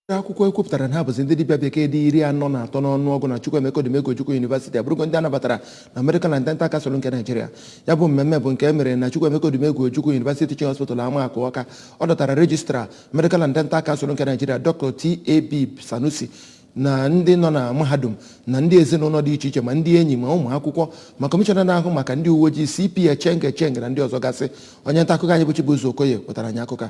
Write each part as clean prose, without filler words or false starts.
Akwụkwọ ekwupụtara na ha bụzi ndị dibịa bekee dị 43 n'ọnụọgụ na Chukwuemeka University abụrụgo ndị anabatara na Medical and Dental Council nke Nigeria. Ya bụ mmemme bụ nke emere na Chukwuemeka University Teaching Hospital Akwukwo. Ọ dọtara Registrar Medical and Dental Council nke Nigeria Dr. T.A.B. Sanusi na ndị nọ na mahadum na ndị ezinụlọ dị iche iche ma ndị enyi ma ụmụ akwụkwọ ma kọmishọna na-ahụ maka ndị uwe ojii CP Echenge na ndị ọzọ gasị. Onye nta akụkọ anyị bụ Chibuzo Okoye wetara anyị akụkọ.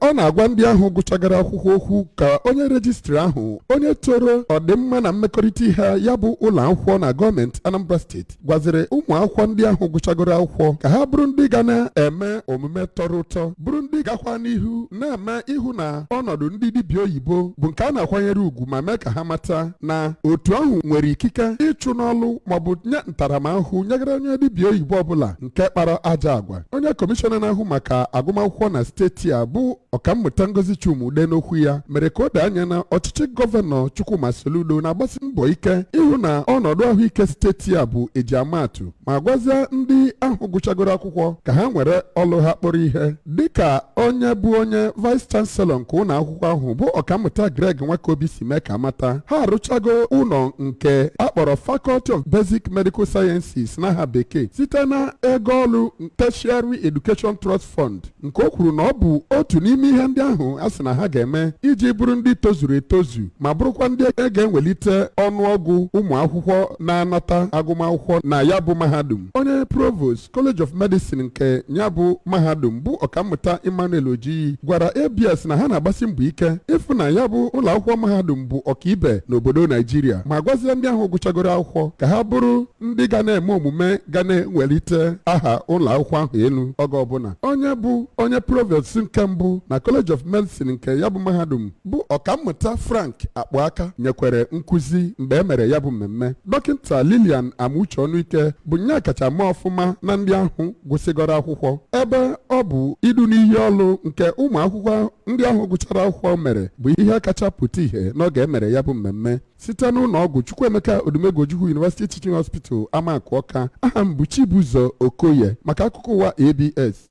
Ọ na-agwa ndị ahụ gụchagara akwụkwọ okwu ka onye rejistri ahụ onye toro ọdịmma na mmekọrịta ihe ya bụ ụlọ akwụkwọ na gọọmenti Anambra steeti gwaziri ụmụ akwụkwọ ndị ahụ gụchagoro akwụkwọ ka ha bụrụ ndị ga na-eme omume tọrọ ụtọ bụrụ ndị gakwa n'ihu na-eme ihu na ọnọdụ ndị dibịa oyibo bụ nke a na-akwanyere ugwu ma mee ka ha mata na otu ahụ nwere ikike ịchụ n'ọlụ maọbụ nye ntaramahụhụ nyegara onye dibịa oyibo ọbụla nke kpara aja agwa. Onye kọmishọna na-ahụ maka agụmakwụkwọ na steeti a bụ Ọkammụta Ngozi Chumude n'okwu ya mere ka o doo anya na ọchịchị gọvanọ Chukwuma Soludo na-agbasi mbọ ike ịhụ na ọnọdụ ahụike steeti a bụ ejiamaatụ ma gwazie ndị ahụ gụchagoro akwụkwọ ka ha nwere ọlụ ha kpọrọ ihe dịka onye bụ onye vice chancellor nke ụlọ akwụkwọ ahụ bụ Ọkammụta Greg Nwakobi si mee ka mata ha arụchago ụlọ nke akpọrọ Faculty of Basic Medical Sciences n'aha bekee site na ego ọlụ Tertiary Education Trust Fund nke o kwuru na ọ bụ otu n'ime ihe ndị ahụ a sị na ha ga-eme iji bụrụ ndị tozuru etozu ma bụrụkwa ndị ga-ewelite ọnụọgụ ụmụ akwụkwọ na-anata agụmakwụkwọ na ya bụ mahadum. Onye Provost College of Medicine nke ya bụ mahadum bụ Ọkammụta Emmanuel Ojiyi gwara ABS na ha na-agbasi mbọ ike ịfụ na ya bụ ụlọ akwụkwọ mahadum bụ ọkaibe n'obodo Naijiria ma gwazie ndị ahụ gụchagoro akwụkwọ ka ha bụrụ ndị ga na-eme omume ga na-ewelite aha ụlọ akwụkwọ ahụ elu oge ọbụla. Onye bụ onye Provost nke mbụ na College of Medicine nke ya bụ mahadum bụ Ọkammụta Frank Akpụaka nyekwere nkụzi mgbe e mere ya bụ mmemme. Dọkịta Lilian Amuche Ọnụike bụ nye kacha ma ọfụma na ndị ahụ gụsịgoro akwụkwọ ebe ọ bụ idu n'ihe ọlụ nke ụmụ akwụkwọ ndị ahụ gụchara akwụkwọ mere bụ ihe kacha pụta ihe n'oge e mere ya bụ mmemme site n'ụlọ ọgwụ Chukwuemeka University Teaching Hospital Akwukwo. Aha m bụ Chibuzo Okoye maka akụkọ ụwa ABS.